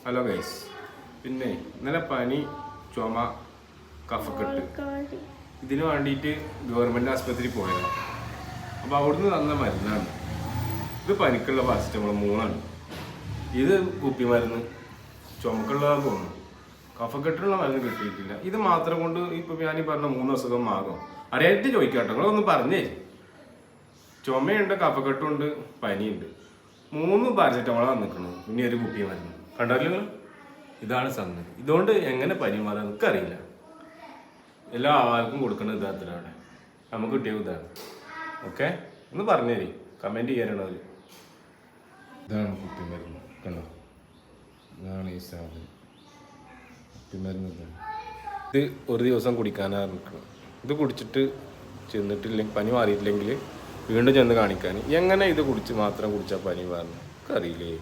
Hello guys, പിന്നെ ഇന്നലെ പനി, ചുമ, കഫക്കെട്ട് ഇതിന് വേണ്ടിയിട്ട് ഗവൺമെൻറ് ആശുപത്രിയിൽ പോയത്. അപ്പോൾ അവിടുന്ന് തന്ന മരുന്നാണ് ഇത്. പനിക്കുള്ള പാരസെറ്റമോൾ 3 ഇത് കുപ്പി മരുന്ന്. ചുമക്കുള്ളതാന്ന് തോന്നുന്നു. കഫക്കെട്ടുള്ള മരുന്ന് കിട്ടിയിട്ടില്ല. ഇത് മാത്രം കൊണ്ട് ഇപ്പോൾ ഞാൻ പറഞ്ഞ 3 അസുഖം ആകും. അറിയായിട്ട് ചോദിക്കാട്ടോ, നിങ്ങളൊന്ന് പറഞ്ഞേ. ചുമയുണ്ട്, കഫക്കെട്ടുണ്ട്, പനിയുണ്ട്. 3 പാരസെറ്റമോളാണ് നിൽക്കുന്നത്. പിന്നെ ഒരു കുപ്പി മരുന്ന്. കണ്ടല്ലോ, ഇതാണ് സംഗതി. ഇതുകൊണ്ട് എങ്ങനെ പനി മാറാൻ എനിക്കറിയില്ല. എല്ലാ ആൾക്കും കൊടുക്കുന്നത് ഇതാത്ര അവിടെ നമുക്ക് കിട്ടിയ ഇതാണ്. ഓക്കെ, ഒന്ന് പറഞ്ഞേരി, കമൻറ്റ് ചെയ്യാനാണ് അവർ. ഇതാണ് കുപ്പി മരുന്ന്. കണ്ടോ, ഇതാണ് ഈ സാധനം കുപ്പി മരുന്ന്. ഇത് ഒരു ദിവസം കുടിക്കാനാണ് നിൽക്കുന്നത്. ഇത് കുടിച്ചിട്ട് ചെന്നിട്ടില്ലെങ്കിൽ, പനി മാറിയിട്ടില്ലെങ്കിൽ വീണ്ടും ചെന്ന് കാണിക്കാൻ. എങ്ങനെ ഇത് മാത്രം കുടിച്ചാൽ പനി മാറുന്നു എനിക്കറിയില്ലേ.